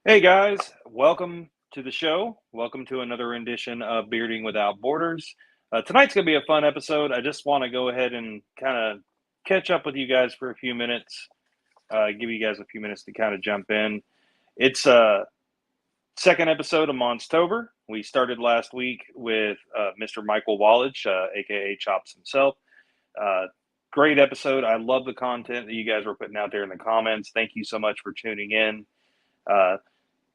Hey guys, welcome to the show. Welcome to another rendition of Bearding Without Borders. Tonight's going to be a fun episode. I just want to go ahead and kind of catch up with you guys for a few minutes, give you guys a few minutes to kind of jump in. It's second episode of Monstober. We started last week with Mr. Michael Wallach, aka Chops himself. Uh, Great episode. I love the content that you guys were putting out there in the comments. Thank you so much for tuning in. Uh,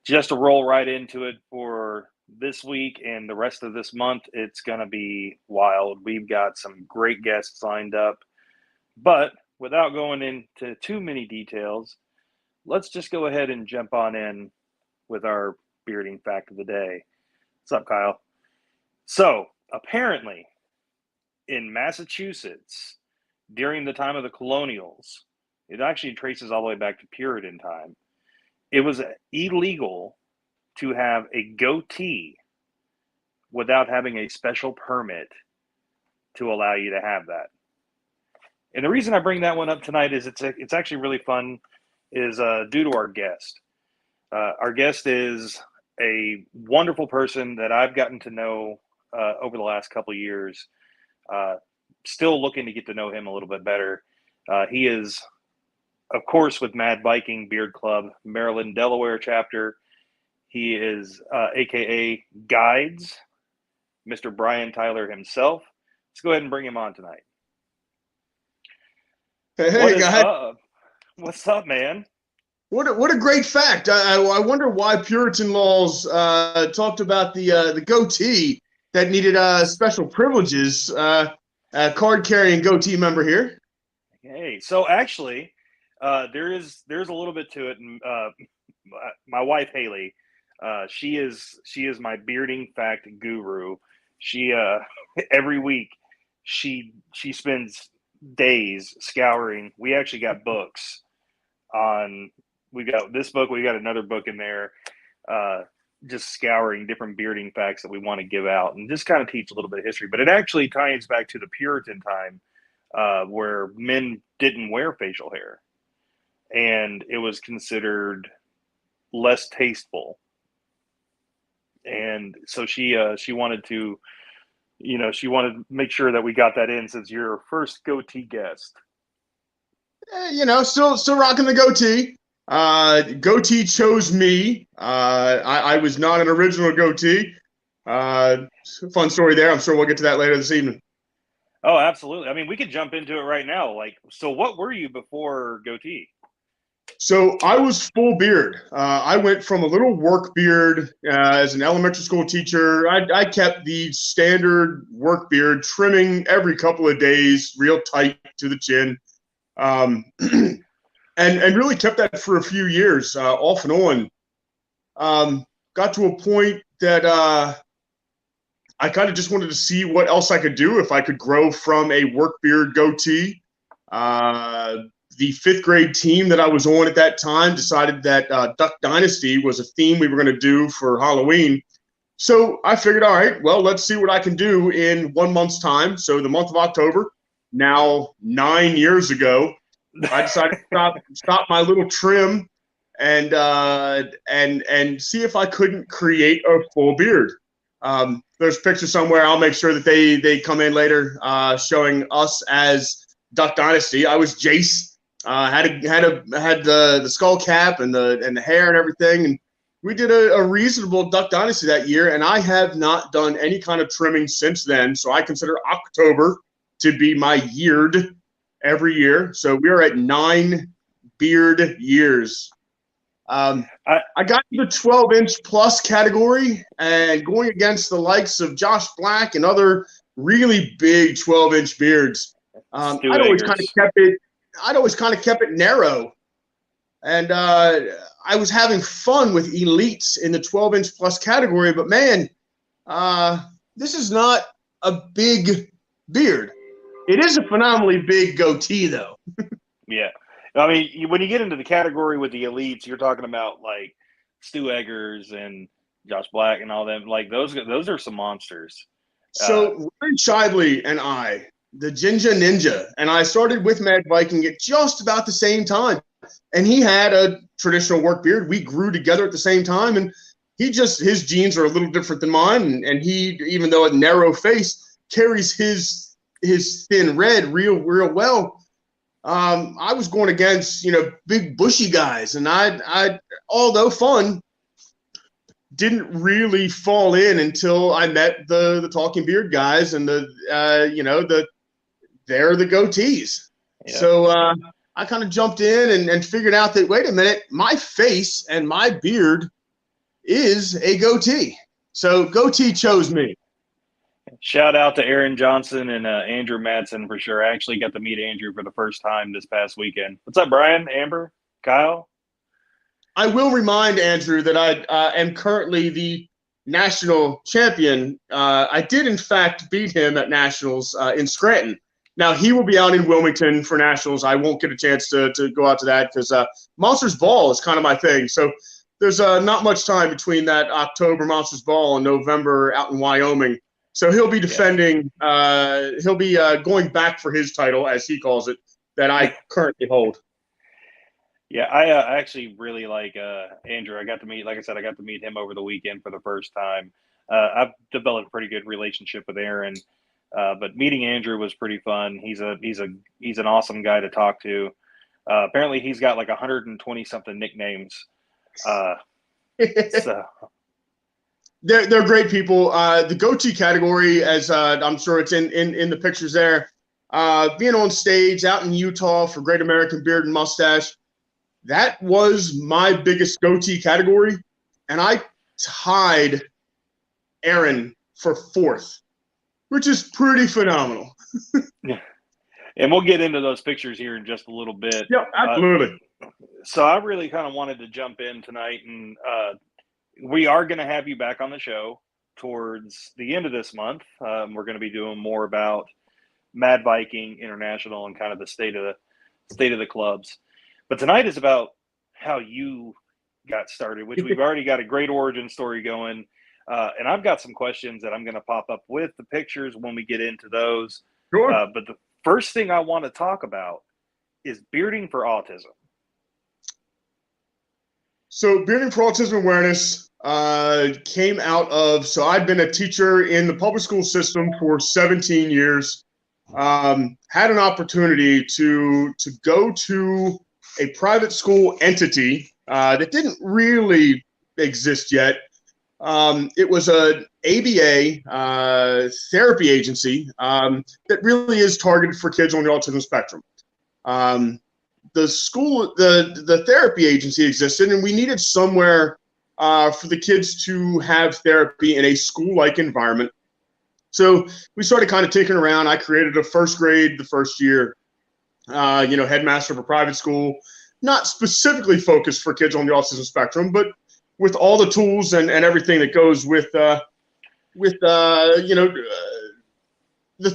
just to roll right into it for this week and the rest of this month, it's going to be wild. We've got some great guests lined up. But without going into too many details, let's just go ahead and jump on in with our bearding fact of the day. What's up, Kyle? So, apparently, in Massachusetts, during the time of the colonials, it actually traces all the way back to Puritan time. It was illegal to have a goatee without having a special permit to allow you to have that. And the reason I bring that one up tonight is it's actually really fun. Is due to our guest. Our guest is a wonderful person that I've gotten to know over the last couple of years. Still looking to get to know him a little bit better. He is, of course, with Mad Viking Beard Club, Maryland, Delaware chapter. He is AKA Guides, Mr. Brian Tyler himself. Let's go ahead and bring him on tonight. What Hey is guys, up? What's up, man? what a great fact. I wonder why Puritan laws talked about the goatee that needed special privileges. Card carrying goatee member here. Hey, so actually, there's a little bit to it, and my wife Haley, she is my bearding fact guru. She every week she spends days scouring. We actually got books on. We got this book. We got another book in there. Uh, just scouring different bearding facts that we want to give out and just kind of teach a little bit of history. But it actually ties back to the Puritan time where men didn't wear facial hair and it was considered less tasteful. And so she wanted to, she wanted to make sure that we got that in since you're our first goatee guest. Still rocking the goatee. Goatee chose me. I was not an original goatee. Fun story there. I'm sure we'll get to that later this evening. Oh, absolutely. I mean, we could jump into it right now. Like, so what were you before goatee? So I was full beard. I went from a little work beard as an elementary school teacher. I kept the standard work beard, trimming every couple of days, real tight to the chin, and really kept that for a few years, off and on. Got to a point that I kind of just wanted to see what else I could do if I could grow from a work beard goatee. The fifth grade team that I was on at that time decided that Duck Dynasty was a theme we were going to do for Halloween. So I figured, all right, well, let's see what I can do in 1 month's time. So the month of October, now 9 years ago, I decided to stop my little trim and see if I couldn't create a full beard. There's pictures somewhere. I'll make sure that they come in later showing us as Duck Dynasty. I was Jace. Had the skull cap and the hair and everything, and we did a reasonable Duck Dynasty that year. And I have not done any kind of trimming since then. So I consider October to be my yeared every year. So we are at 9 beard years. I got the 12-inch plus category and going against the likes of Josh Black and other really big 12-inch beards. I'd always kind of kept it. I'd always kind of kept it narrow, and I was having fun with elites in the 12-inch plus category. But man, this is not a big beard. It is a phenomenally big goatee, though. Yeah. I mean, when you get into the category with the elites, you're talking about like Stu Eggers and Josh Black and all them. Like those are some monsters. So Ryan Shively and I, the Ginger Ninja, and I started with Mad Viking at just about the same time. And he had a traditional work beard. We grew together at the same time, and his genes are a little different than mine, and he, even though a narrow face, carries his thin red real well. I was going against, big bushy guys, and I although fun, didn't really fall in until I met the talking beard guys, and they're the goatees. Yeah. So I kind of jumped in and figured out that, wait a minute, my face and my beard is a goatee. So goatee chose me. Shout out to Aaron Johnson and Andrew Madsen for sure. I actually got to meet Andrew for the first time this past weekend. What's up, Brian, Amber, Kyle? I will remind Andrew that I am currently the national champion. I did, in fact, beat him at nationals in Scranton. Now, he will be out in Wilmington for nationals. I won't get a chance to go out to that because Monsters Ball is kind of my thing. So there's not much time between that October Monsters Ball and November out in Wyoming. So he'll be defending he'll be going back for his title, as he calls it, that I currently hold. Yeah, I actually really like Andrew. I got to meet him over the weekend for the first time. I've developed a pretty good relationship with Aaron, but meeting Andrew was pretty fun. He's an awesome guy to talk to. Apparently, he's got like 120 something nicknames. So. They're great people. The goatee category, as I'm sure it's in the pictures there, being on stage out in Utah for Great American Beard and Mustache, that was my biggest goatee category, and I tied Aaron for 4th, which is pretty phenomenal. Yeah. And we'll get into those pictures here in just a little bit. Yeah, absolutely. So I really kind of wanted to jump in tonight, and we are going to have you back on the show towards the end of this month. We're going to be doing more about Mad Viking International and kind of the state of the clubs. But tonight is about how you got started, which we've already got a great origin story going. And I've got some questions that I'm going to pop up with the pictures when we get into those. Sure. But the first thing I want to talk about is Bearding for Autism. So Bearding for Autism Awareness came out of, so I'd been a teacher in the public school system for 17 years. Had an opportunity to go to a private school entity that didn't really exist yet. It was an ABA therapy agency that really is targeted for kids on the autism spectrum. The therapy agency existed, and we needed somewhere for the kids to have therapy in a school-like environment. So we started kind of taking around. I created a first grade the first year, headmaster of a private school, not specifically focused for kids on the autism spectrum, but with all the tools and everything that goes with the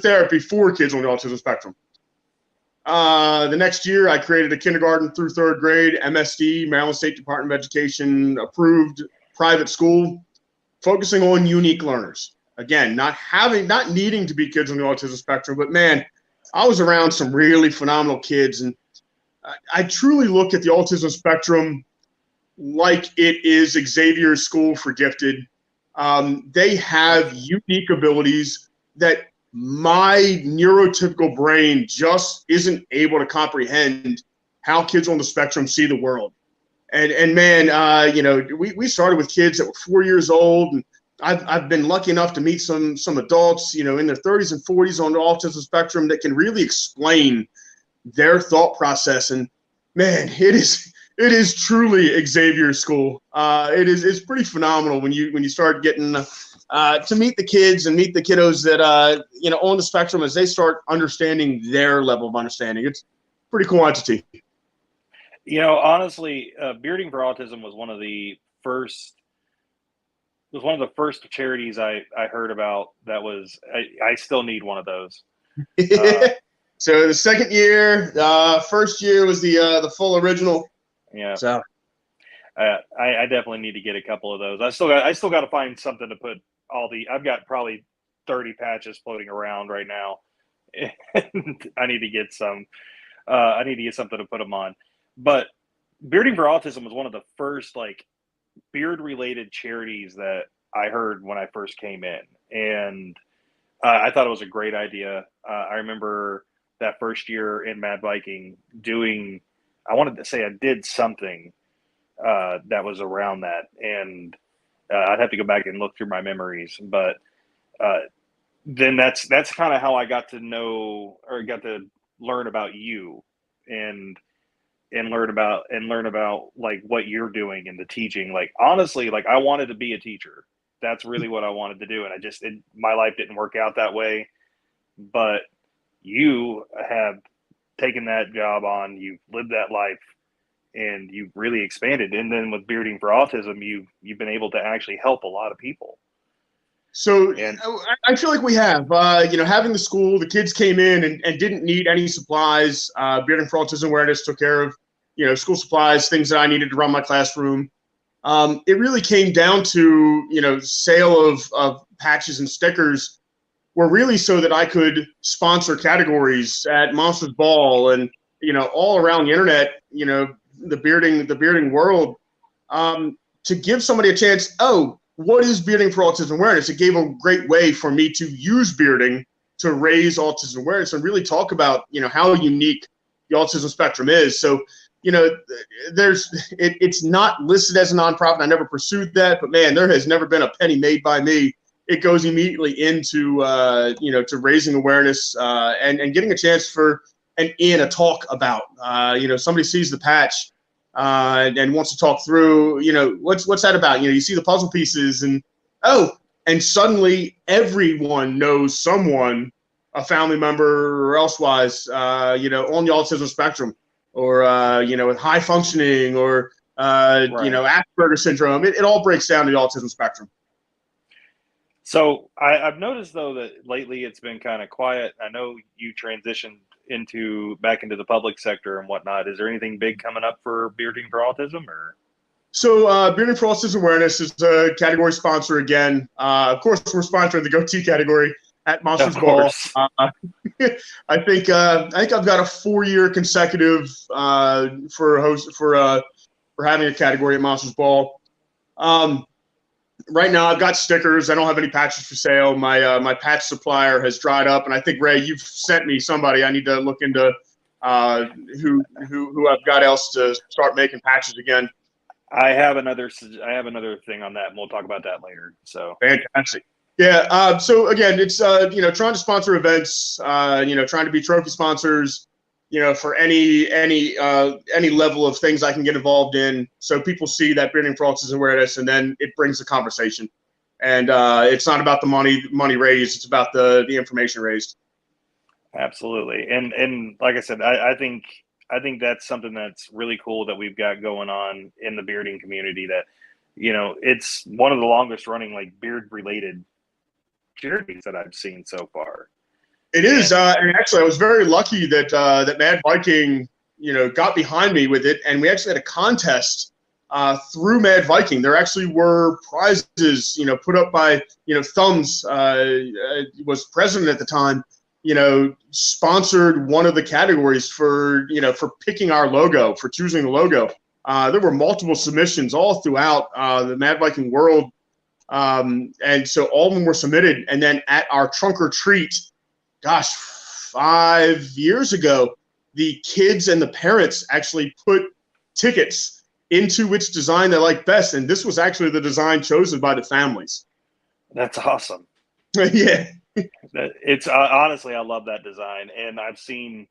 therapy for kids on the autism spectrum. The next year, I created a kindergarten through 3rd grade, MSD, Maryland State Department of Education approved private school, focusing on unique learners. Again, not needing to be kids on the autism spectrum, but man, I was around some really phenomenal kids, and I truly look at the autism spectrum like it is Xavier's School for Gifted. They have unique abilities that my neurotypical brain just isn't able to comprehend how kids on the spectrum see the world. And man, we started with kids that were 4 years old, and I've been lucky enough to meet some adults, in their 30s and 40s on the autism spectrum that can really explain their thought process. And man, it is truly Xavier's School. It's pretty phenomenal when you start getting to meet the kids and meet the kiddos that on the spectrum as they start understanding their level of understanding. It's pretty cool entity. Honestly, Bearding for Autism was one of the first charities I heard about. That was I still need one of those. So the second year, first year was the full original. Yeah. So I definitely need to get a couple of those. I still got to find something to put I've got probably 30 patches floating around right now. I need to get some. I need to get something to put them on. But Bearding for Autism was one of the first like beard related charities that I heard when I first came in, and I thought it was a great idea. I remember that first year in Mad Viking doing. I wanted to say I did something that was around that, and I'd have to go back and look through my memories. But uh, then that's kind of how I got to know or got to learn about you, and learn about like what you're doing and the teaching. Like honestly, like I wanted to be a teacher. That's really what I wanted to do, and my life didn't work out that way. But you have taken that job on, you've lived that life, and you've really expanded. And then with Bearding for Autism, you've been able to actually help a lot of people. So And I feel like we have, having the school, the kids came in and didn't need any supplies. Bearding for Autism Awareness took care of, school supplies, things that I needed to run my classroom. It really came down to, sale of patches and stickers were really so that I could sponsor categories at Monsters Ball and, all around the internet, the bearding world, to give somebody a chance. Oh, what is Bearding for Autism Awareness? It gave a great way for me to use bearding to raise autism awareness and really talk about, how unique the autism spectrum is. So, it's not listed as a nonprofit. I never pursued that, but man, there has never been a penny made by me. It goes immediately into, to raising awareness and getting a chance for a talk about, somebody sees the patch and wants to talk through, what's that about? You see the puzzle pieces and suddenly everyone knows someone, a family member or elsewise, on the autism spectrum or, with high functioning or, right. Asperger's syndrome. It all breaks down to the autism spectrum. So I've noticed though that lately it's been kind of quiet. I know you transitioned back into the public sector and whatnot. Is there anything big coming up for Bearding for Autism or? So Bearding for Autism Awareness is a category sponsor again. Of course, we're sponsoring the goatee category at Monsters Ball. I think I've got a 4-year consecutive for having a category at Monsters Ball. Right now, I've got stickers. I don't have any patches for sale. My patch supplier has dried up, and I think Ray, you've sent me somebody. I need to look into who I've got else to start making patches again. I have another thing on that, and we'll talk about that later. So fantastic. Yeah. So again, it's trying to sponsor events. Trying to be trophy sponsors. For any level of things I can get involved in, so people see that Bearding for Autism Awareness, and then it brings the conversation. And it's not about the money raised; it's about the information raised. Absolutely, and like I said, I think that's something that's really cool that we've got going on in the bearding community. That it's one of the longest running like beard related charities that I've seen so far. It is, and actually, I was very lucky that Mad Viking, got behind me with it, and we actually had a contest through Mad Viking. There actually were prizes, put up by, Thumbs, was president at the time, sponsored one of the categories for picking our logo, for choosing the logo. There were multiple submissions all throughout the Mad Viking world, and so all of them were submitted, and then at our trunk or treat. Gosh, 5 years ago, the kids and the parents actually put tickets into which design they like best, and this was actually the design chosen by the families. That's awesome. Yeah. It's honestly, I love that design, and I've seen,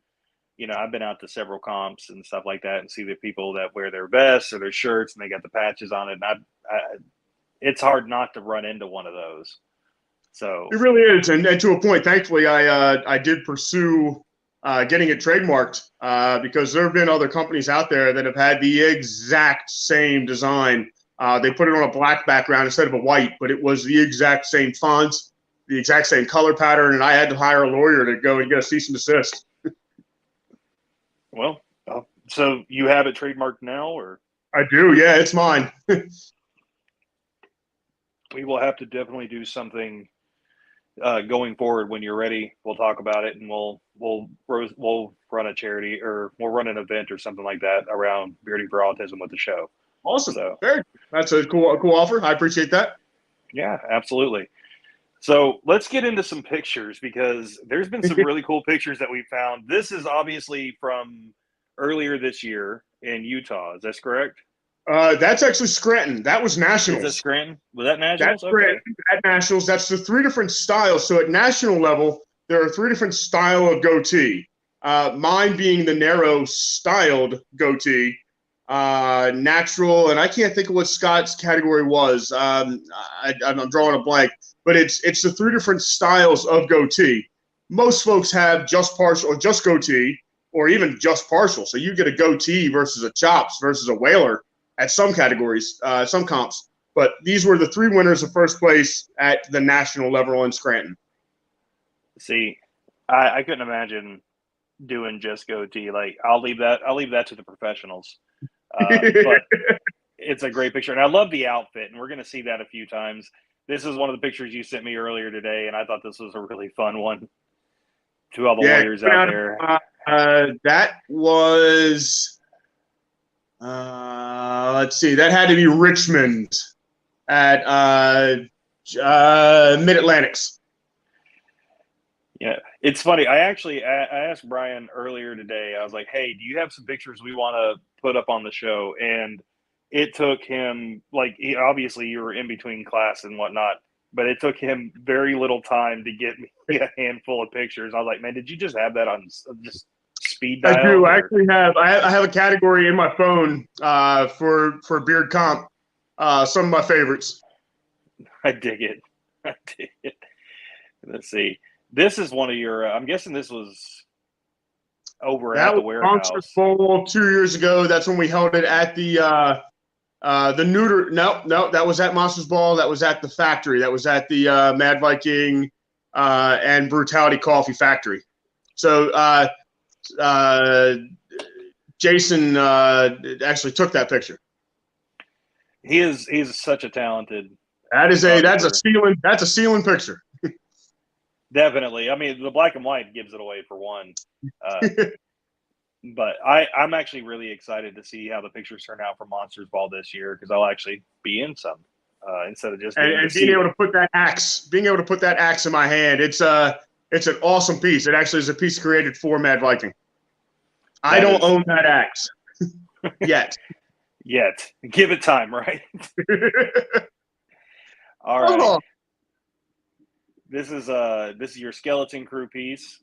I've been out to several comps and stuff like that, and see the people that wear their vests or their shirts, and they got the patches on it, and it's hard not to run into one of those. So it really is, and to a point. Thankfully, I did pursue getting it trademarked because there have been other companies out there that have had the exact same design. They put it on a black background instead of a white, but it was the exact same fonts, the exact same color pattern, and I had to hire a lawyer to go and get a cease and desist. Well, so you have it trademarked now, or? I do, yeah, it's mine. We will have to definitely do something going forward, when you're ready, we'll talk about it, and we'll run a charity, or we'll run an event or something like that around Bearding for Autism with the show. Awesome. So That's a cool offer. I appreciate that. yeah, absolutely. So let's get into some pictures, because there's been some really cool pictures that we found. This is obviously from earlier this year in Utah. Is that correct? That's actually Scranton. That was Nationals. Is that Scranton? Was that Nationals? That's Scranton. At Nationals, that's the 3 different styles. So at national level, there are 3 different style of goatee. Mine being the narrow styled goatee, natural, and I can't think of what Scott's category was. I'm drawing a blank, but it's the 3 different styles of goatee. Most folks have just partial or just goatee, or even just partial. So you get a goatee versus a chops versus a whaler at some categories, some comps. But these were the 3 winners of first place at the national level in Scranton. See, I couldn't imagine doing just goatee. Like, I'll leave that to the professionals. But it's a great picture, and I love the outfit, and we're going to see that a few times. This is one of the pictures you sent me earlier today, and I thought this was a really fun one. To all the warriors out there. That was, let's see, that had to be Richmond at Mid-Atlantics. Yeah, it's funny. I asked Brian earlier today. I was like, "Hey, do you have some pictures we want to put up on the show?" And it took him, like, obviously you were in between class and whatnot, but it took him very little time to get me a handful of pictures. I was like, "Man, did you just have that on just speed dial?" I do. I actually have. I have a category in my phone for beard comp. Some of my favorites. I dig it. I dig it. Let's see. This is one of your. I'm guessing this was over at the warehouse. Monsters Bowl 2 years ago. That's when we held it at the neuter. No, that was at Monsters Ball. That was at the factory. That was at the Mad Viking and Brutality Coffee Factory. So Jason actually took that picture. He's such a talented. That's a ceiling picture. Definitely. I mean, the black and white gives it away for one. But I'm actually really excited to see how the pictures turn out for Monsters Ball this year, because I'll actually be in some instead of just being able to put that axe in my hand. It's an awesome piece. It actually is a piece created for Mad Viking. I don't own that axe yet. Yet. Give it time, right? All right. This is your Skeleton Crew piece.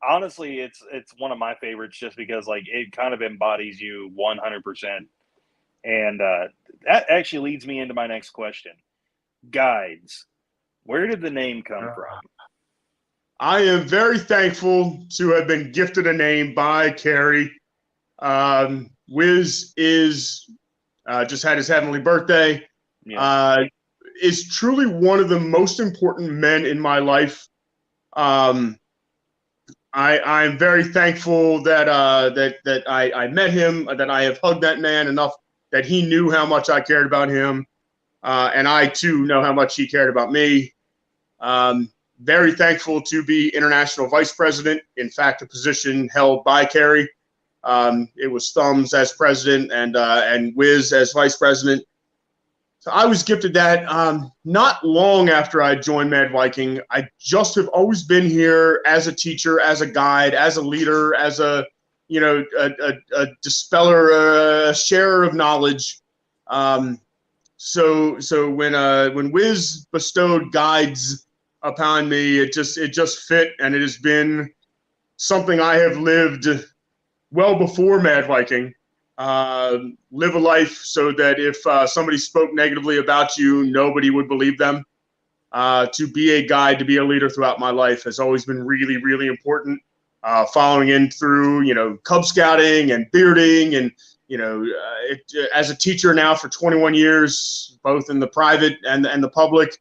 Honestly, it's one of my favorites, just because, like, it kind of embodies you 100%. And that actually leads me into my next question. Guides. Where did the name come from? I am very thankful to have been gifted a name by Carrie. Wiz is just had his heavenly birthday. Yeah. Is truly one of the most important men in my life. I'm very thankful that I met him, that I have hugged that man enough that he knew how much I cared about him, and I too know how much he cared about me. Very thankful to be international vice president. In fact, a position held by Carrie. It was Thumbs as president and Wiz as vice president. So I was gifted that not long after I joined Mad Viking. I just have always been here as a teacher, as a guide, as a leader, as a dispeller, a sharer of knowledge. So when Wiz bestowed guides upon me, it just fit, and it has been something I have lived well before Mad Viking. Live a life so that if somebody spoke negatively about you, nobody would believe them. To be a guide, to be a leader throughout my life has always been really, really important. Following in through, Cub Scouting and bearding, and as a teacher now for 21 years, both in the private and the public.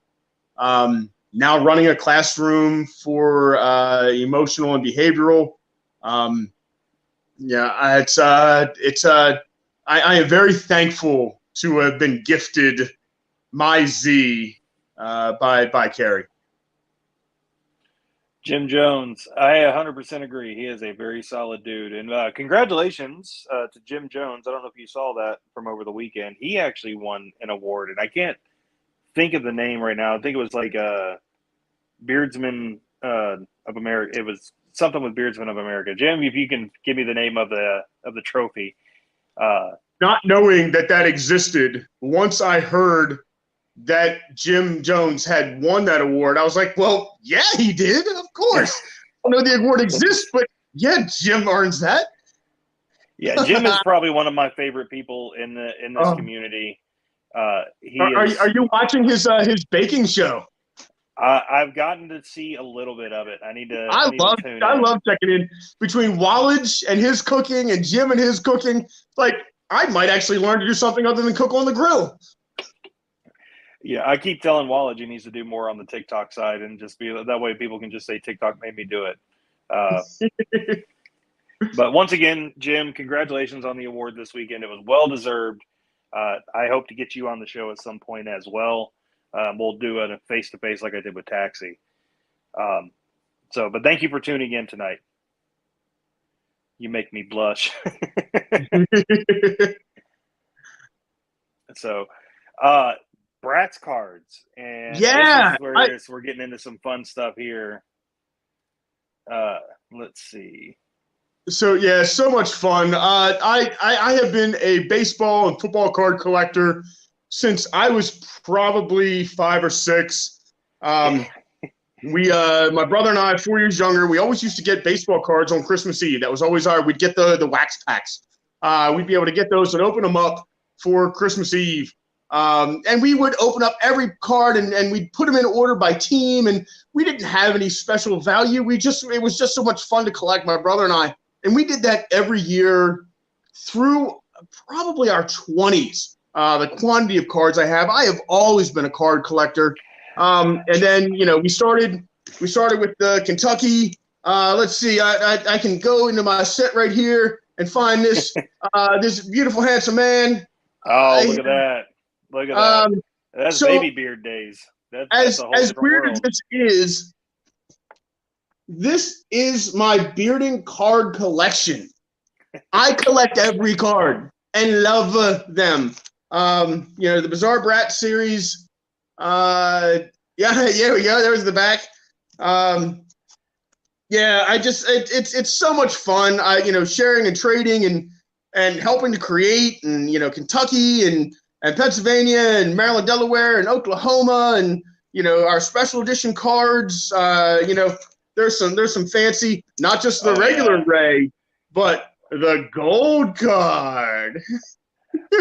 Now running a classroom for emotional and behavioral. I am very thankful to have been gifted my Z by Carrie. Jim Jones. I 100% agree. He is a very solid dude. And congratulations to Jim Jones. I don't know if you saw that from over the weekend. He actually won an award, and I can't think of the name right now. I think it was like Beardsman of America. It was something with Beardsman of America. Jim, if you can give me the name of the trophy. Not knowing that existed, once I heard that Jim Jones had won that award, I was like, well, yeah, he did, of course. I don't know the award exists, but yeah, Jim earns that. Yeah, Jim is probably one of my favorite people in this community. Are you watching his baking show? I've gotten to see a little bit of it. I love checking in between Wallage and his cooking and Jim and his cooking. Like, I might actually learn to do something other than cook on the grill. Yeah, I keep telling Wallage he needs to do more on the TikTok side and just be that way people can just say TikTok made me do it. But once again, Jim, congratulations on the award this weekend. It was well deserved. I hope to get you on the show at some point as well. We'll do a face-to-face like I did with Taxi. But thank you for tuning in tonight. You make me blush. So, Bratz cards. And yeah, this is where we're getting into some fun stuff here. Let's see. So, yeah, so much fun. I have been a baseball and football card collector since I was probably 5 or 6. My brother and I, 4 years younger, we always used to get baseball cards on Christmas Eve. That was always we'd get the wax packs. We'd be able to get those and open them up for Christmas Eve. And we would open up every card and we'd put them in order by team. And we didn't have any special value. It was just so much fun to collect, my brother and I. And we did that every year through probably our 20s. The quantity of cards I have always been a card collector. And then, we started with the Kentucky. Let's see, I can go into my set right here and find this beautiful, handsome man. Oh, look at that. Look at that. That's baby beard days. That's as weird world. As this is my bearding card collection. I collect every card and love them. The Bizarre Bratz series. Yeah, we go. There was the back. It's so much fun. Sharing and trading and helping to create and Kentucky and Pennsylvania and Maryland, Delaware and Oklahoma and our special edition cards. There's some fancy, not just the regular Ray, but the gold card.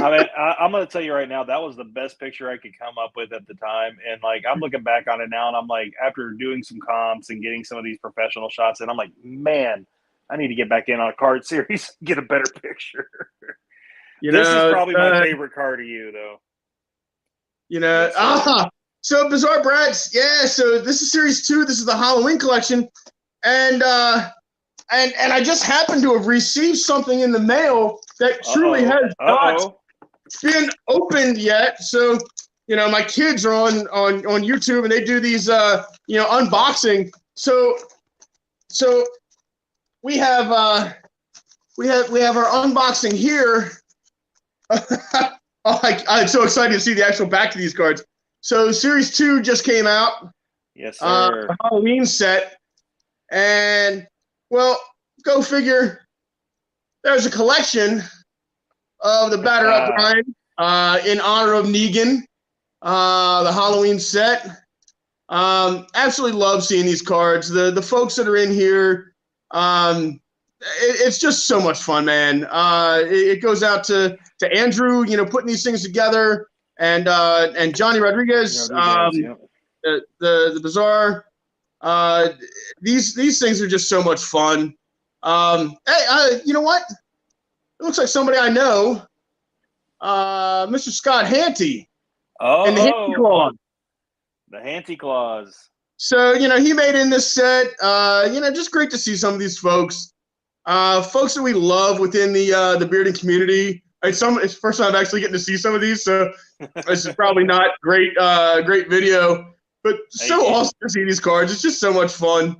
I mean, I'm going to tell you right now, that was the best picture I could come up with at the time. And I'm looking back on it now and I'm like, after doing some comps and getting some of these professional shots, and I'm like, man, I need to get back in on a card series, get a better picture. This is probably my favorite card of you, though. So Bizarre Bratz, yeah. So this is series 2. This is the Halloween collection, and I just happened to have received something in the mail that truly has not been opened yet. So my kids are on YouTube and they do these unboxing. So we have our unboxing here. I'm so excited to see the actual back of these cards. So Series 2 just came out. Yes, sir. Halloween set. And, well, go figure. There's a collection of the Batter Up line in honor of Negan. The Halloween set. Absolutely love seeing these cards. The folks that are in here, it's just so much fun, man. It goes out to Andrew, putting these things together, and Johnny Rodriguez, the Bizarre. These things are just so much fun. Hey, you know what? It looks like somebody I know, Mr. Scott Hanty. Oh, and the Hanty Claws. The Hanty Claws. So, he made in this set. Just great to see some of these folks. Folks that we love within the bearding community. It's the first time I'm actually getting to see some of these, so this is probably not great video, but so awesome to see these cards. It's just so much fun.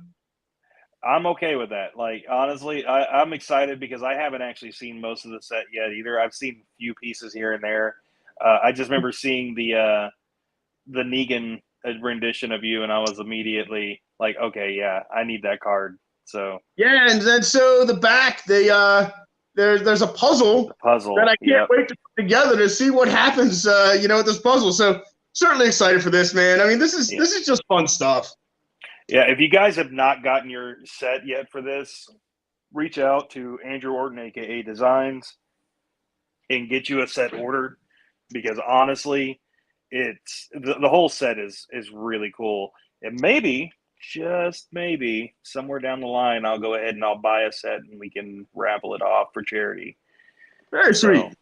I'm okay with that. Like honestly, I'm excited because I haven't actually seen most of the set yet either. I've seen a few pieces here and there. I just remember seeing the Negan rendition of you, and I was immediately like, okay, yeah, I need that card. So Yeah, and then so the back, there's a the puzzle that puzzle, I can't yep, wait to put together to see what happens. With this puzzle. So certainly excited for this, man. I mean, this is yeah, this is just fun stuff. yeah. If you guys have not gotten your set yet for this, reach out to Andrew Orton, aka Designs, and get you a set ordered because honestly, it's the whole set is really cool. And maybe, just maybe, somewhere down the line, I'll go ahead and I'll buy a set and we can raffle it off for charity. Very So, sweet.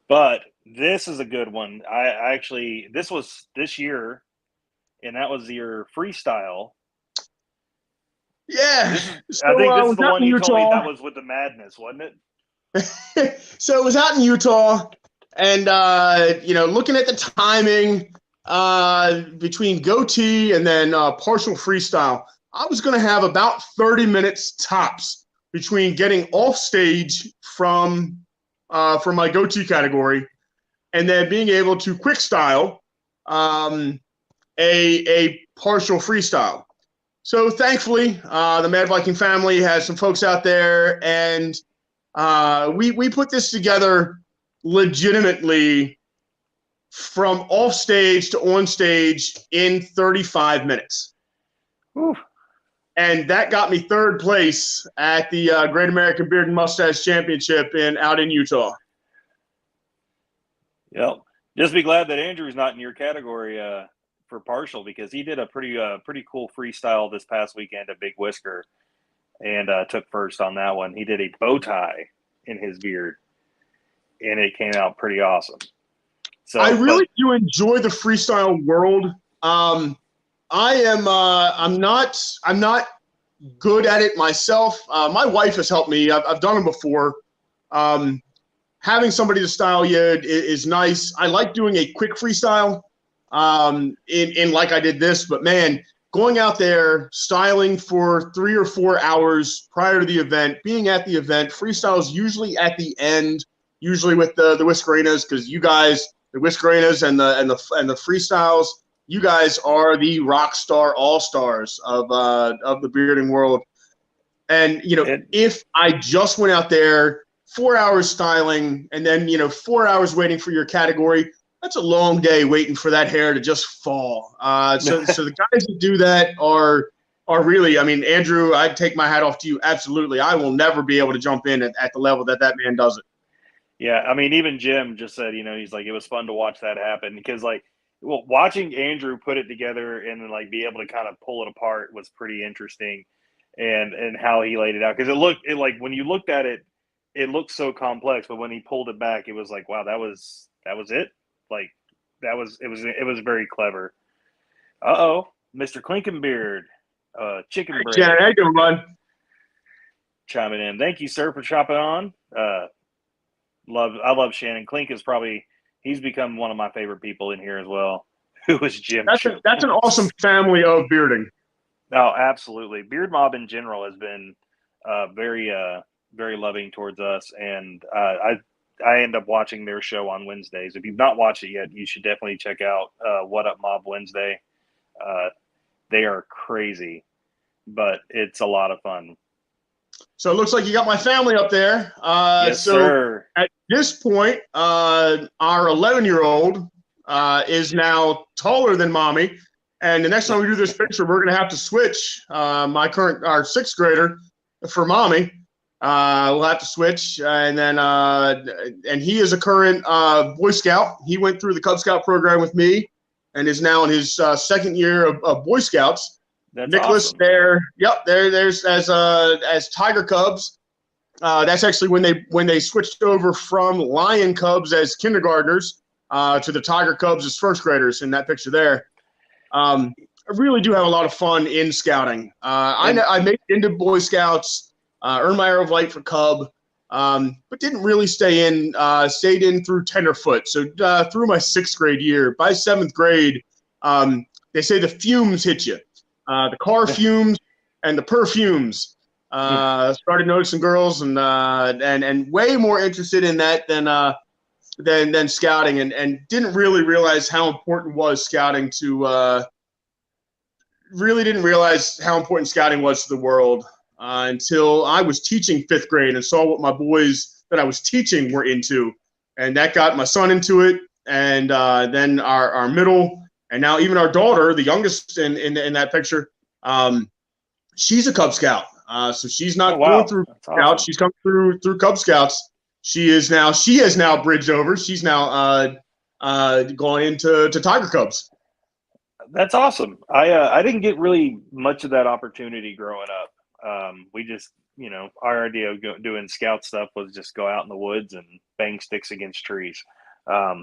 but this is a good one. I actually this was this year, and that was your freestyle. Yeah. This is So I think I this is was the out one in you told me Utah. that was with the madness, wasn't it? So it was out in Utah, and looking at the timing between goatee and then partial freestyle, I was going to have about 30 minutes tops between getting off stage from my goatee category and then being able to quick style a partial freestyle. So thankfully, the Mad Viking family has some folks out there, and we put this together legitimately from off stage to on stage in 35 minutes. Whew. And that got me third place at the Great American Beard and Mustache Championship out in Utah. Yep. Just be glad that Andrew's not in your category for partial because he did a pretty cool freestyle this past weekend at Big Whisker and took first on that one. He did a bow tie in his beard, and it came out pretty awesome. So I really do enjoy the freestyle world. I'm not good at it myself. My wife has helped me. I've done them before. Having somebody to style you is nice. I like doing a quick freestyle in like I did this, but man, going out there, styling for 3 or 4 hours prior to the event, being at the event, freestyles usually at the end, usually with the Whiskerenas, because you guys, the Whiskerenas and the freestyles, you guys are the rock star all stars of the bearding world. And if I just went out there 4 hours styling and then 4 hours waiting for your category, that's a long day waiting for that hair to just fall. So the guys that do that are really, I mean, Andrew, I'd take my hat off to you. Absolutely. I will never be able to jump in at the level that man does it. Yeah, I mean, even Jim just said, he's like, it was fun to watch that happen because, like, well, watching Andrew put it together and then, like, be able to kind of pull it apart was pretty interesting, and how he laid it out because it like when you looked at it, it looked so complex, but when he pulled it back, it was like, wow, that was it. Like, it was very clever. Mr. Clinkenbeard, chicken bread. Janet, how you doing, bud? Chiming in. Thank you, sir, for chopping on. I love Shannon. Clink is he's become one of my favorite people in here as well. Who was Jim? That's an awesome family of bearding. Oh, absolutely. Beard Mob in general has been very very loving towards us, and I end up watching their show on Wednesdays. If you've not watched it yet, you should definitely check out What Up Mob Wednesday. They are crazy, but it's a lot of fun. So it looks like you got my family up there. Yes, sir. At this point, our 11-year-old is now taller than mommy. And the next time we do this picture, we're going to have to switch our sixth grader for mommy. We'll have to switch. And then and he is a current Boy Scout. He went through the Cub Scout program with me and is now in his second year of Boy Scouts. That's Nicholas awesome. there. Yep, there's as Tiger Cubs. That's actually when they switched over from Lion Cubs as kindergartners to the Tiger Cubs as first graders in that picture there. I really do have a lot of fun in scouting. I made it into Boy Scouts, earned my Arrow of Light for Cub, but didn't really stay in. Stayed in through tenderfoot. So through my sixth grade year, by seventh grade, they say the fumes hit you. The car fumes, and the perfumes. Started noticing girls and way more interested in that than scouting, and didn't really realize how important was scouting to really didn't realize how important scouting was to the world until I was teaching 5th grade and saw what my boys that I was teaching were into, and that got my son into it, and then our middle, and now even our daughter, the youngest in that picture, she's a Cub Scout. So she's not going through Scouts. Awesome. She's come through Cub Scouts. She has now bridged over. She's now going into Tiger Cubs. That's awesome. I didn't get really much of that opportunity growing up. We just, our idea of doing Scout stuff was just go out in the woods and bang sticks against trees. But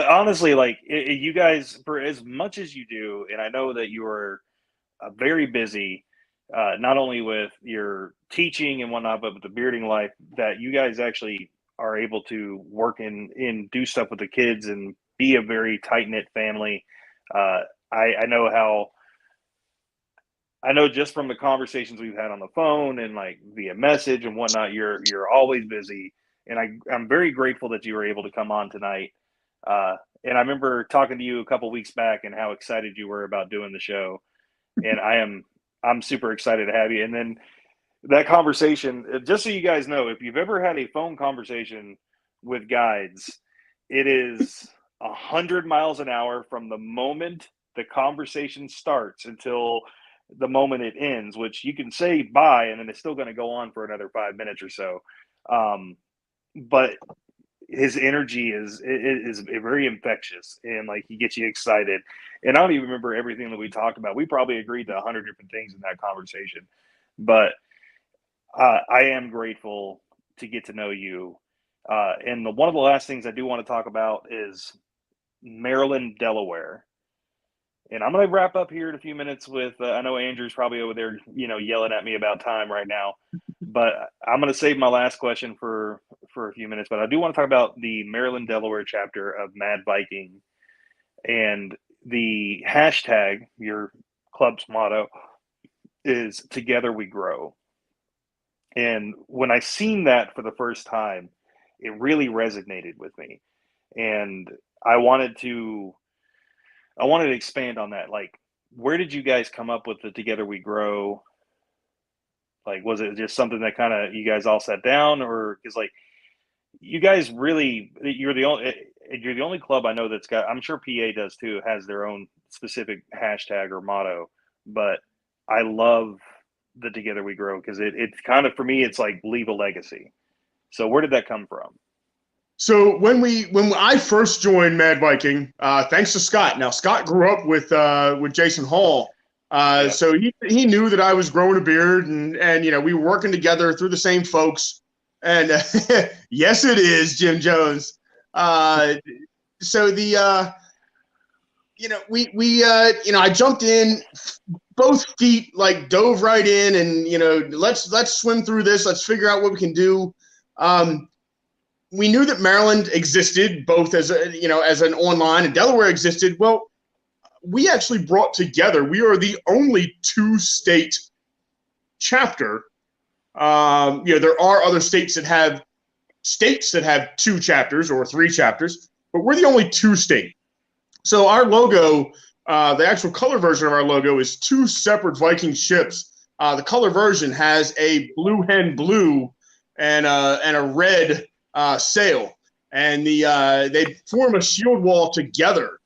honestly, like you guys, for as much as you do, and I know that you are very busy, not only with your teaching and whatnot, but with the bearding life, that you guys actually are able to work and do stuff with the kids and be a very tight-knit family. I know just from the conversations we've had on the phone and like via message and whatnot, you're always busy. And I'm very grateful that you were able to come on tonight. And I remember talking to you a couple weeks back and how excited you were about doing the show. And I'm super excited to have you. And then that conversation, just so you guys know, if you've ever had a phone conversation with guides, it is 100 miles an hour from the moment the conversation starts until the moment it ends, which you can say bye and then it's still going to go on for another 5 minutes or so. But his energy is very infectious, and like he gets you excited. And I don't even remember everything that we talked about. We probably agreed to 100 different things in that conversation, but I am grateful to get to know you. And one of the last things I do want to talk about is Maryland, Delaware. And I'm going to wrap up here in a few minutes with, I know Andrew's probably over there, yelling at me about time right now, but I'm going to save my last question for a few minutes. But I do want to talk about the Maryland, Delaware chapter of Mad Viking, and the hashtag, your club's motto is "Together We Grow." And when I seen that for the first time, it really resonated with me. And I wanted to expand on that. Like, where did you guys come up with the "Together We Grow"? Like, was it just something that kind of you guys all sat down, or is like you guys really, you're the only club I know that's got, I'm sure PA does too, has their own specific hashtag or motto, but I love the "Together We Grow" because it's kind of, for me, it's like leave a legacy. So where did that come from? So when I first joined Mad Viking, thanks to Scott. Now Scott grew up with Jason Hall, yeah. So he knew that I was growing a beard, and we were working together through the same folks. And yes, it is Jim Jones. So the I jumped in, both feet like dove right in, and let's swim through this. Let's figure out what we can do. We knew that Maryland existed both as an online, and Delaware existed. Well, we actually brought together, we are the only 2-state chapter. There are other states that have 2 chapters or 3 chapters, but we're the only 2-state. So our logo, the actual color version of our logo, is 2 separate Viking ships. The color version has a blue hen blue and a red sail, and they form a shield wall together.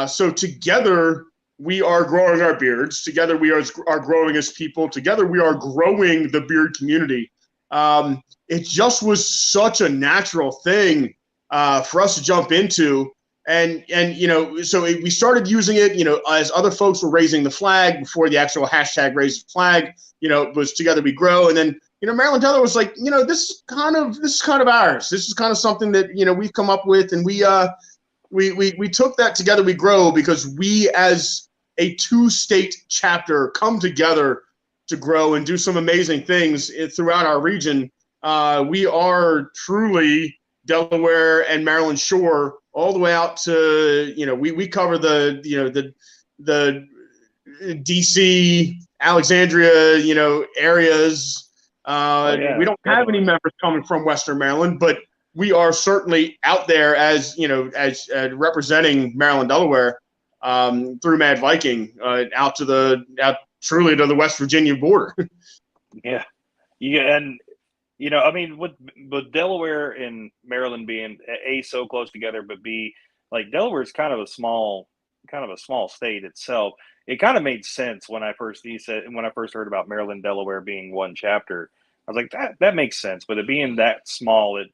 So together we are growing our beards. Together we are growing as people. Together we are growing the beard community. It just was such a natural thing for us to jump into. And so we started using it, as other folks were raising the flag before the actual hashtag raise the flag, it was "Together We Grow." And then, Maryland, Delaware was like, this is kind of ours. This is kind of something that, we've come up with. And we took that "Together We Grow" because we, as a 2-state chapter, come together to grow and do some amazing things throughout our region. We are truly Delaware and Maryland shore all the way out to, we cover the DC, Alexandria, areas. Yeah, We don't have any members coming from Western Maryland, but we are certainly out there as representing Maryland, Delaware, through Mad Viking, out truly to the West Virginia border. Yeah, and I mean, with Delaware and Maryland being A, so close together, but B, like Delaware is kind of a small state itself. It kind of made sense when I first heard about Maryland, Delaware being one chapter. I was like, that makes sense. But it being that small,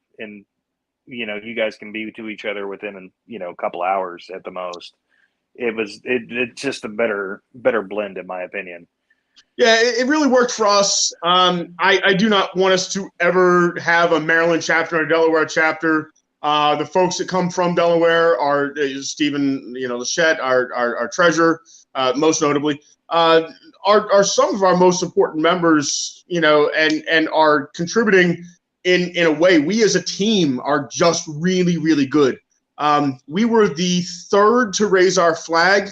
you guys can be to each other within a couple hours at the most. It's just a better blend, in my opinion. Yeah, it really worked for us. I do not want us to ever have a Maryland chapter or a Delaware chapter. The folks that come from Delaware are Stephen, Lachette, our treasurer, most notably, are some of our most important members, and are contributing in a way. We as a team are just really, really good. We were the third to raise our flag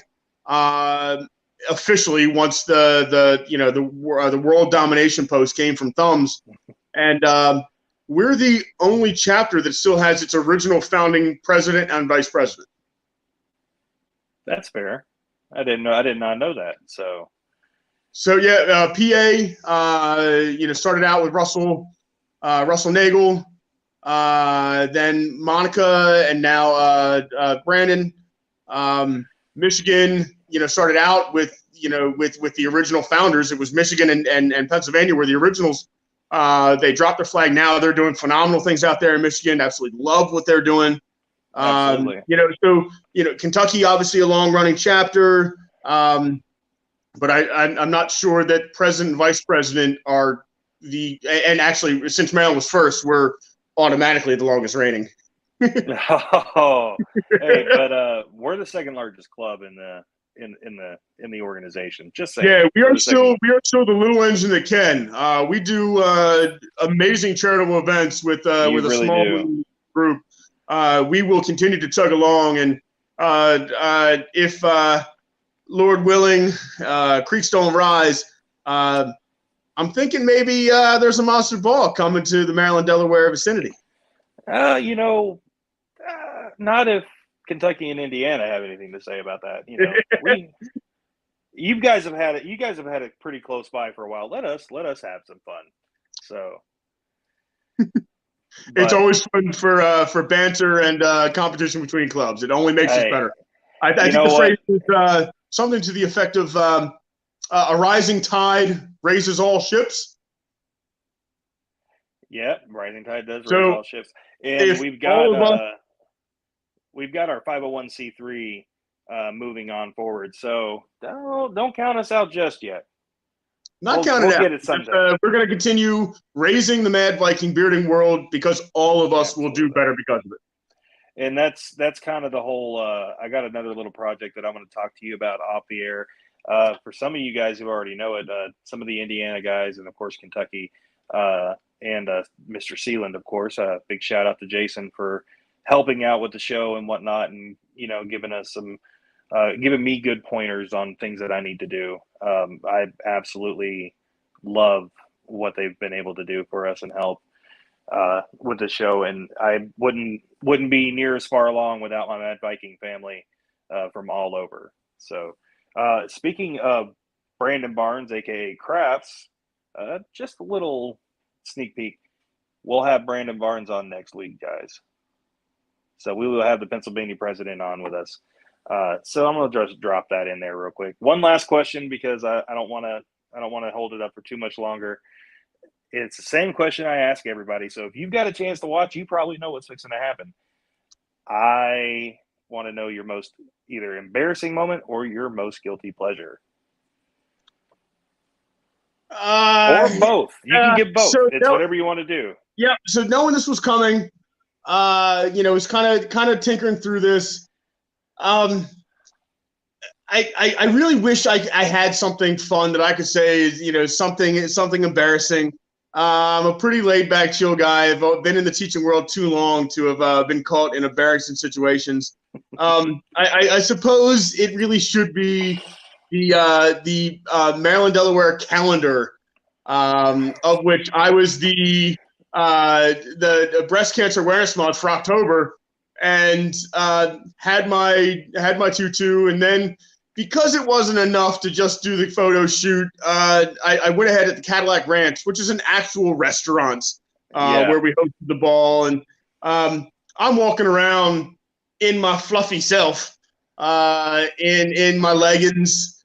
officially once the world domination post came from Thumbs, and we're the only chapter that still has its original founding president and vice president. That's fair. I did not know that. So yeah, PA, started out with Russell Nagel, then Monica, and now Brandon. Michigan, started out with the original founders. It was Michigan and Pennsylvania were the originals. They dropped their flag now. They're doing phenomenal things out there in Michigan. Absolutely love what they're doing. Absolutely. Kentucky, obviously a long-running chapter, but I'm not sure that president and vice president are and actually, since Maryland was first, we're automatically the longest reigning. Oh, hey, but we're the second largest club in the organization. Just saying. Yeah, we are still the little engine that can. We do amazing charitable events with a small group. We will continue to chug along, and if Lord willing, creeks don't rise. I'm thinking maybe there's a monster ball coming to the Maryland, Delaware vicinity. Not if Kentucky and Indiana have anything to say about that. You guys have had it pretty close by for a while. Let us have some fun. So it's always fun for banter and competition between clubs. It only makes us better. I think the phrase is something to the effect of a rising tide raises all ships. Yeah, rising tide does raise all ships. And we've got our 501c3 moving on forward. So don't count us out just yet. We'll get it someday. We're going to continue raising the Mad Viking bearding world because all of us will do better because of it. And that's kind of the whole I got another little project that I'm going to talk to you about off the air. For some of you guys who already know it, some of the Indiana guys and, of course, Kentucky and Mr. Sealand, of course. Big shout out to Jason for helping out with the show and whatnot, and giving us giving me good pointers on things that I need to do. I absolutely love what they've been able to do for us and help with the show, and I wouldn't be near as far along without my Mad Viking family from all over. So speaking of Brandon Barnes, aka Crafts, just a little sneak peek. We'll have Brandon Barnes on next week, guys. So we will have the Pennsylvania president on with us. So I'm going to just drop that in there real quick. One last question, because I don't want to hold it up for too much longer. It's the same question I ask everybody. So if you've got a chance to watch, you probably know what's fixing to happen. I want to know your most either embarrassing moment or your most guilty pleasure. Or both. You can give both. It's whatever you want to do. Yeah. So knowing this was coming, was kind of tinkering through this. I really wish I had something fun that I could say, something embarrassing. I'm a pretty laid back, chill guy. I've been in the teaching world too long to have been caught in embarrassing situations. I suppose it really should be, the Maryland Delaware calendar, of which I was the breast cancer awareness month for October, and had my tutu, and then because it wasn't enough to just do the photo shoot, I went ahead at the Cadillac Ranch, which is an actual restaurant where we hosted the ball, and I'm walking around in my fluffy self, in my leggings,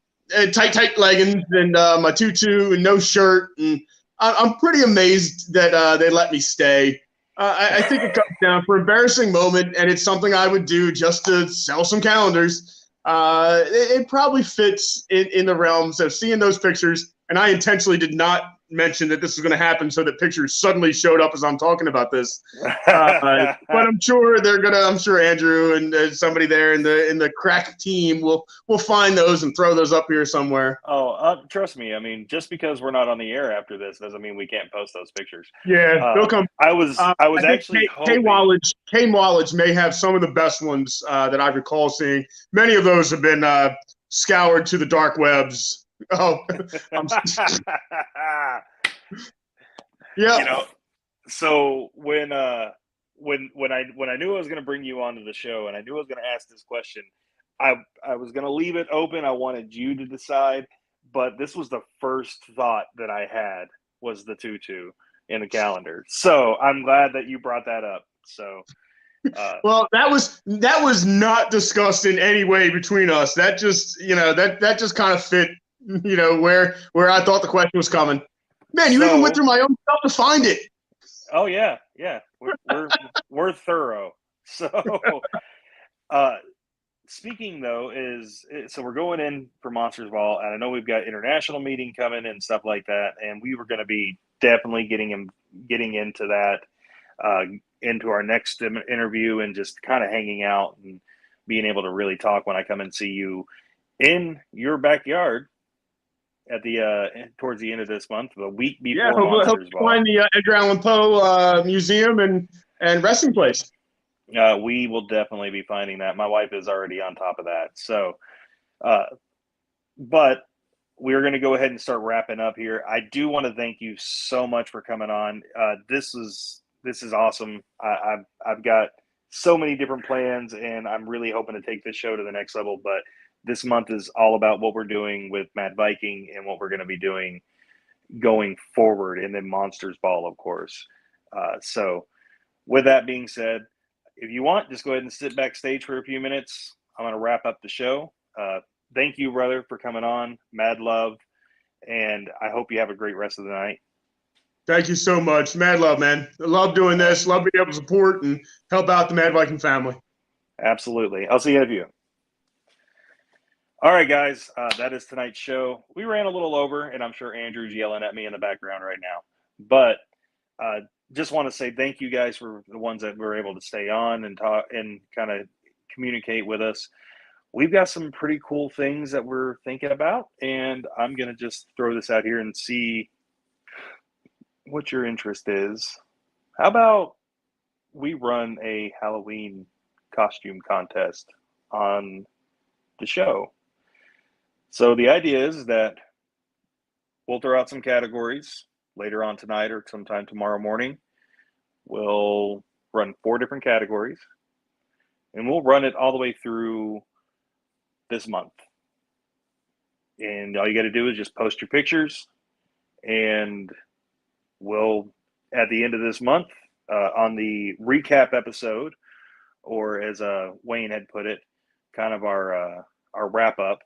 tight leggings, and my tutu, and no shirt, and I'm pretty amazed that they let me stay. I think it comes down for embarrassing moment, and it's something I would do just to sell some calendars. It probably fits in the realms of seeing those pictures, and I intentionally did not mention that this was going to happen so that pictures suddenly showed up as I'm talking about this. But I'm sure I'm sure Andrew and somebody there in the crack team will find those and throw those up here somewhere. Oh, trust me. I mean, just because we're not on the air after this doesn't mean we can't post those pictures. Yeah, they'll come. I was actually hoping Kane Wallage may have some of the best ones that I recall seeing. Many of those have been scoured to the dark webs. Oh, yeah. So when I knew I was going to bring you onto the show, and I knew I was going to ask this question, I was going to leave it open. I wanted you to decide, but this was the first thought that I had was the tutu in the calendar. So I'm glad that you brought that up. So. Well, that was not discussed in any way between us. That just that just kind of fit where I thought the question was coming. Man, you even went through my own stuff to find it. Oh yeah, we're thorough. So, speaking though so we're going in for Monsters Ball, and I know we've got international meeting coming and stuff like that, and we were going to be definitely getting into that, into our next interview, and just kind of hanging out and being able to really talk when I come and see you in your backyard at the towards the end of this month, the week before Monsters Ball. Find the Edgar Allan Poe museum and resting place. We will definitely be finding that. My wife is already on top of that. So, but we're going to go ahead and start wrapping up here. I do want to thank you so much for coming on. This is awesome. I've got so many different plans, and I'm really hoping to take this show to the next level. But this month is all about what we're doing with Mad Viking and what we're going to be doing going forward, and then Monsters Ball, of course. So with that being said, if you want, just go ahead and sit backstage for a few minutes. I'm going to wrap up the show. Thank you, brother, for coming on. Mad love. And I hope you have a great rest of the night. Thank you so much. Mad love, man. I love doing this. Love being able to support and help out the Mad Viking family. Absolutely. I'll see you in a few. All right, guys. That is tonight's show. We ran a little over, and I'm sure Andrew's yelling at me in the background right now. But just want to say thank you guys for the ones that were able to stay on and talk and kind of communicate with us. We've got some pretty cool things that we're thinking about, and I'm going to just throw this out here and see what your interest is. How about we run a Halloween costume contest on the show? So the idea is that we'll throw out some categories later on tonight or sometime tomorrow morning. We'll run 4 different categories, and we'll run it all the way through this month. And all you got to do is just post your pictures, and we'll, at the end of this month, on the recap episode, or as Wayne had put it, kind of our wrap up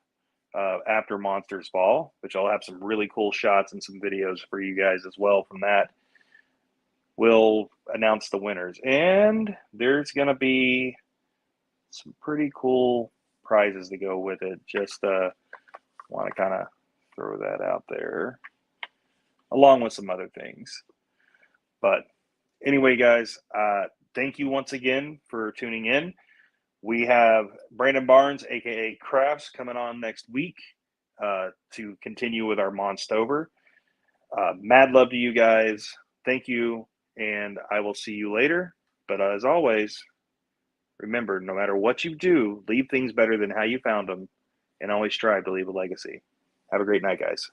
after Monsters Ball, which I'll have some really cool shots and some videos for you guys as well from that. We'll announce the winners, and there's going to be some pretty cool prizes to go with it. Just want to kind of throw that out there, along with some other things. But anyway, guys, thank you once again for tuning in. We have Brandon Barnes, a.k.a. Crafts, coming on next week to continue with our Monstober. Mad love to you guys. Thank you, and I will see you later. But as always, remember, no matter what you do, leave things better than how you found them. and always strive to leave a legacy. Have a great night, guys.